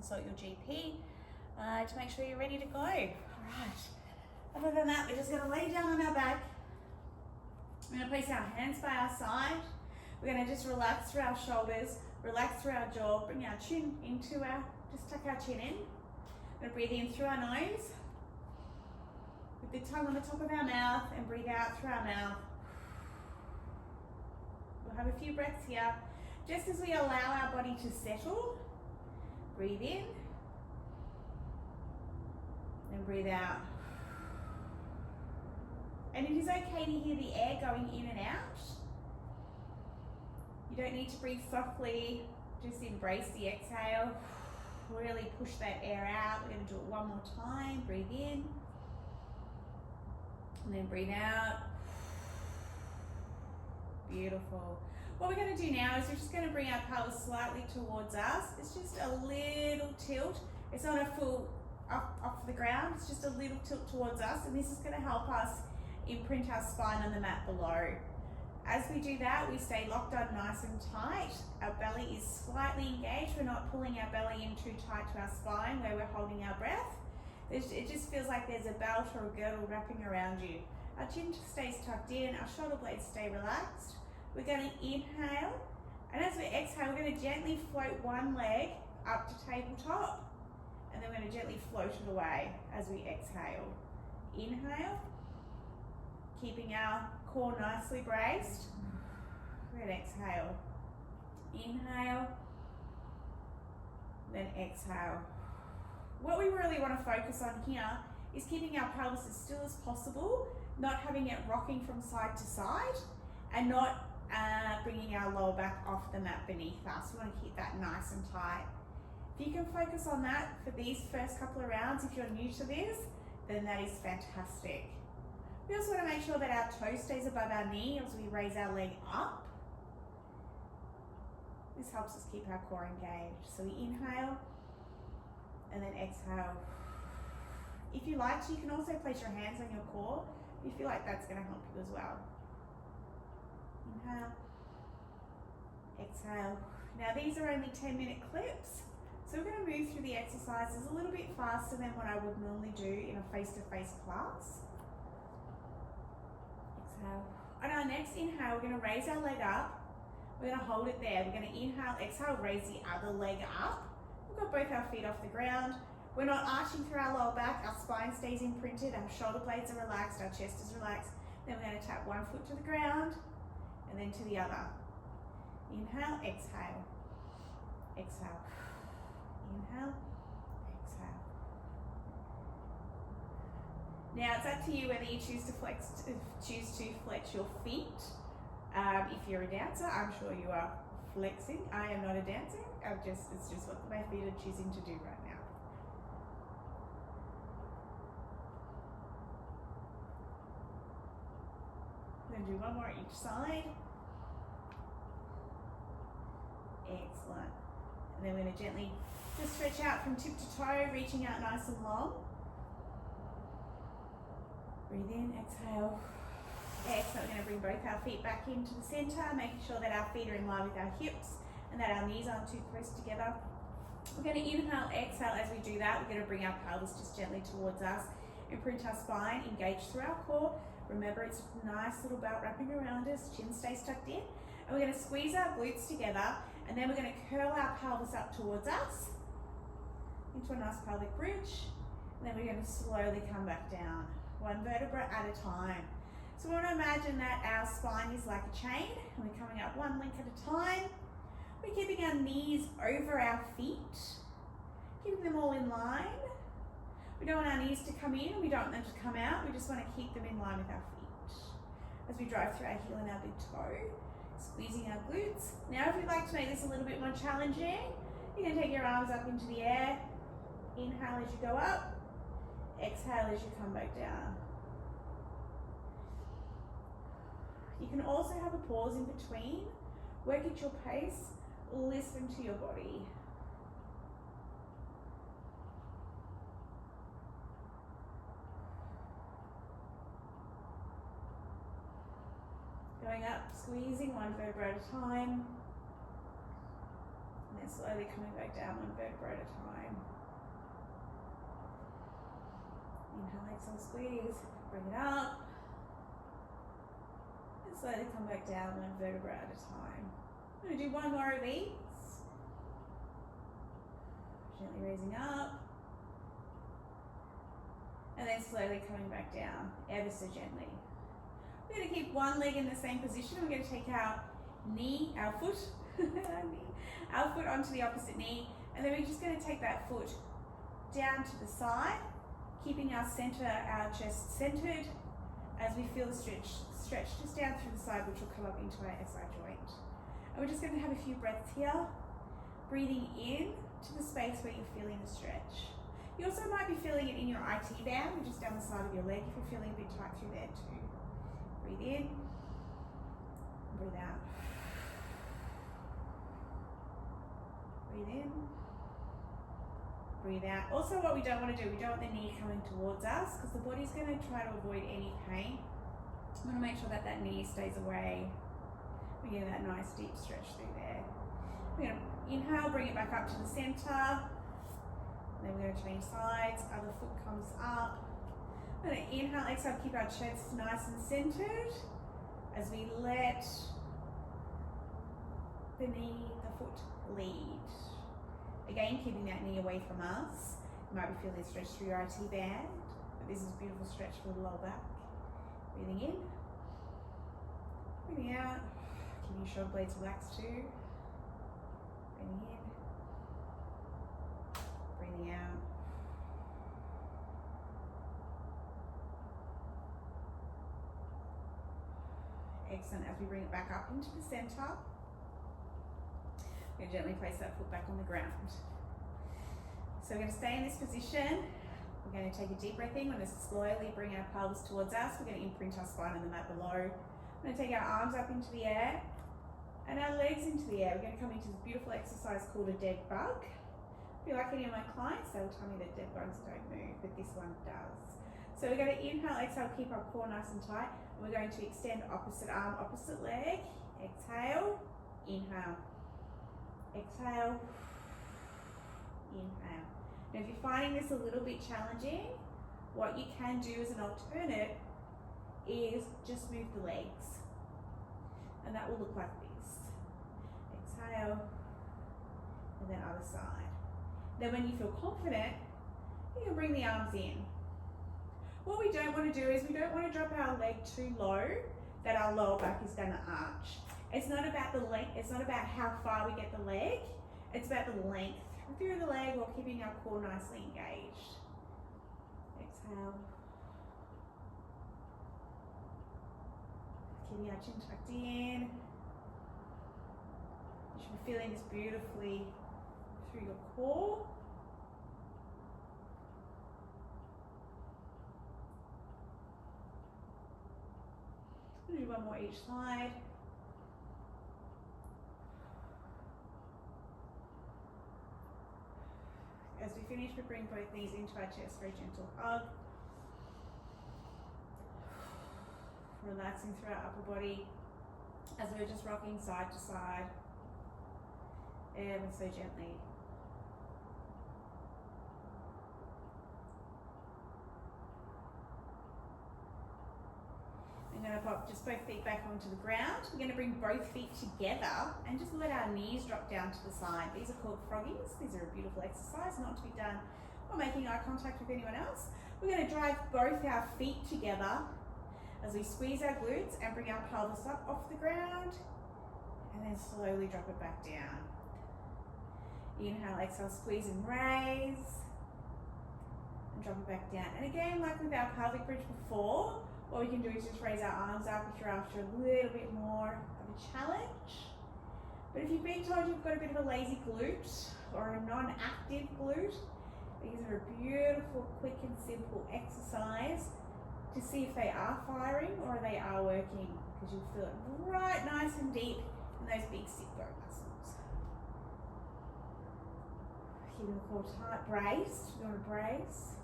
consult your GP to make sure you're ready to go. All right. Other than that, we're just going to lay down on our back. We're going to place our hands by our side. We're going to just relax through our shoulders, relax through our jaw, bring our chin into our, just tuck our chin in. We're going to breathe in through our nose, with the tongue on the top of our mouth, and breathe out through our mouth. We'll have a few breaths here. Just as we allow our body to settle, breathe in, and breathe out. And it is okay to hear the air going in and out. You don't need to breathe softly, just embrace the exhale. Really push that air out. We're going to do it one more time. Breathe in, and then breathe out. Beautiful. What we're going to do now is we're just going to bring our pelvis slightly towards us. It's just a little tilt. It's not a full off the ground. It's just a little tilt towards us, and this is going to help us imprint our spine on the mat below. As we do that, we stay locked on nice and tight. Our belly is slightly engaged. We're not pulling our belly in too tight to our spine where we're holding our breath. It just feels like there's a belt or a girdle wrapping around you. Our chin stays tucked in, our shoulder blades stay relaxed. We're going to inhale, and as we exhale, we're going to gently float one leg up to tabletop, and then we're going to gently float it away as we exhale. Inhale, keeping our core nicely braced. We're going to exhale. Inhale, then exhale. What we really want to focus on here is keeping our pelvis as still as possible, not having it rocking from side to side, and not bringing our lower back off the mat beneath us. We want to keep that nice and tight. If you can focus on that for these first couple of rounds, if you're new to this, then that is fantastic. We also want to make sure that our toe stays above our knee as we raise our leg up. This helps us keep our core engaged. So we inhale and then exhale. If you like to, you can also place your hands on your core. You feel like that's going to help you as well. Inhale, exhale. Now these are only 10-minute clips, so we're going to move through the exercises a little bit faster than what I would normally do in a face-to-face class. Exhale. On our next inhale, we're going to raise our leg up. We're going to hold it there. We're going to inhale, exhale, raise the other leg up. We've got both our feet off the ground. We're not arching through our lower back. Our spine stays imprinted. Our shoulder blades are relaxed. Our chest is relaxed. Then we're going to tap one foot to the ground and then to the other. Inhale, exhale. Exhale. Inhale, exhale. Now it's up to you whether you choose to flex your feet. If you're a dancer, I'm sure you are flexing. I am not a dancer. It's just what my feet are choosing to do right now. I'm going to do one more each side. Excellent. And then we're going to gently just stretch out from tip to toe, reaching out nice and long. Breathe in, exhale. Excellent. We're going to bring both our feet back into the center, making sure that our feet are in line with our hips and that our knees aren't too close together. We're going to inhale, exhale. As we do that, we're going to bring our pelvis just gently towards us, imprint our spine, engage through our core. Remember, it's a nice little belt wrapping around us, chin stays tucked in. And we're going to squeeze our glutes together, and then we're going to curl our pelvis up towards us into a nice pelvic bridge. And then we're going to slowly come back down, one vertebra at a time. So we want to imagine that our spine is like a chain, and we're coming up one link at a time. We're keeping our knees over our feet, keeping them all in line. We don't want our knees to come in, we don't want them to come out, we just want to keep them in line with our feet. As we drive through our heel and our big toe, squeezing our glutes. Now if you'd like to make this a little bit more challenging, you can take your arms up into the air. Inhale as you go up, exhale as you come back down. You can also have a pause in between, work at your pace, listen to your body. Going up, squeezing one vertebra at a time, and then slowly coming back down one vertebra at a time. Inhale, exhale, squeeze. Bring it up. And slowly come back down one vertebra at a time. I'm going to do one more of these. Gently raising up. And then slowly coming back down, ever so gently. We're going to keep one leg in the same position. We're going to take our knee, our foot, our foot onto the opposite knee. And then we're just going to take that foot down to the side, keeping our center, our chest centered as we feel the stretch just down through the side, which will come up into our SI joint. And we're just going to have a few breaths here, breathing in to the space where you're feeling the stretch. You also might be feeling it in your IT band, or just down the side of your leg if you're feeling a bit tight through there too. Breathe in, breathe out. Breathe in, breathe out. Also, what we don't want to do, we don't want the knee coming towards us because the body's going to try to avoid any pain. We want to make sure that that knee stays away. We get that nice deep stretch through there. We're going to inhale, bring it back up to the center. Then we're going to change sides, other foot comes up. We're going to inhale, exhale, keep our chest nice and centered as we let the foot lead. Again, keeping that knee away from us. You might be feeling a stretch through your IT band, but this is a beautiful stretch for the lower back. Breathing in, breathing out, keeping your shoulder blades relaxed too. Breathing in, breathing out. Excellent. As we bring it back up into the center, we're going to gently place that foot back on the ground. So we're going to stay in this position. We're going to take a deep breath in. We're going to slowly bring our pelvis towards us. We're going to imprint our spine on the mat below. We're going to take our arms up into the air and our legs into the air. We're going to come into this beautiful exercise called a dead bug. If you like any of my clients, they'll tell me that dead bugs don't move, but this one does. So we're going to inhale, exhale, keep our core nice and tight. And we're going to extend opposite arm, opposite leg. Exhale, inhale. Exhale, inhale. Now if you're finding this a little bit challenging, what you can do as an alternate is just move the legs. And that will look like this. Exhale, and then other side. Then when you feel confident, you can bring the arms in. What we don't want to do is we don't want to drop our leg too low that our lower back is going to arch. It's not about the length, it's not about how far we get the leg, it's about the length through the leg while keeping our core nicely engaged. Exhale. Keeping our chin tucked in. You should be feeling this beautifully through your core. We'll do one more each side. As we finish, we bring both knees into our chest for a gentle hug. Relaxing through our upper body as we're just rocking side to side, ever so gently. I'm going to pop just both feet back onto the ground. We're going to bring both feet together and just let our knees drop down to the side. These are called froggies. These are a beautiful exercise, not to be done while making eye contact with anyone else. We're going to drive both our feet together as we squeeze our glutes and bring our pelvis up off the ground and then slowly drop it back down. Inhale, exhale, squeeze and raise and drop it back down. And again, like with our pelvic bridge before, what we can do is just raise our arms up if you're after a little bit more of a challenge. But if you've been told you've got a bit of a lazy glute or a non-active glute, these are a beautiful, quick and simple exercise to see if they are firing or they are working, because you'll feel it right nice and deep in those big sit bone muscles. Keeping the core tight, braced. You want to brace.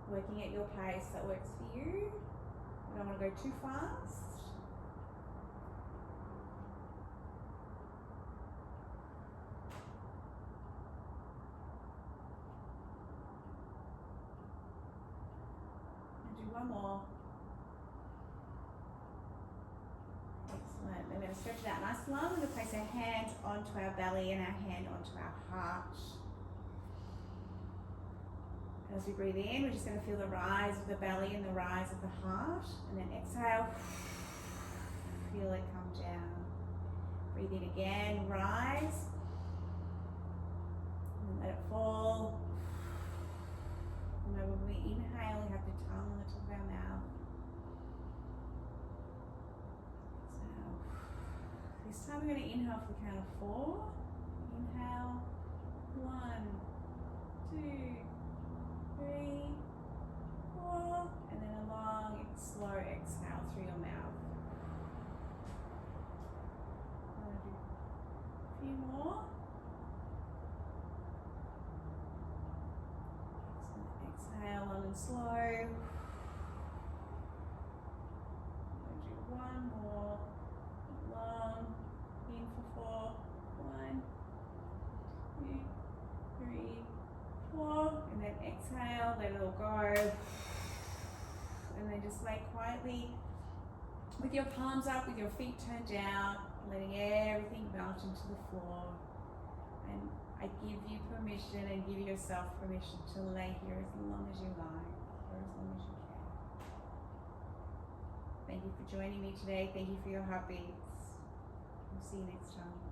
Working at your pace that works for you. You don't want to go too fast. one more. Excellent. We're going to stretch it out nice and long. We're going to place our hand onto our belly and our hand onto our heart. As we breathe in, we're just going to feel the rise of the belly and the rise of the heart. And then exhale, feel it come down. Breathe in again, rise. And let it fall. Remember, when we inhale, we have the tongue on the top of our mouth. Exhale. This time we're going to inhale for the count of 4. Inhale. 1, 2, 3, 4, and then a long, slow exhale through your mouth. I'm going to do a few more. Excellent. Exhale long and slow. I'm going to do one more. Long. In for 4. 1, 2, 3, 4, and then exhale, let it all go, and then just lay quietly with your palms up, with your feet turned down, letting everything melt into the floor. And I give you permission and give yourself permission to lay here as long as you like, or as long as you can. Thank you for joining me today. Thank you for your heartbeats. We'll see you next time.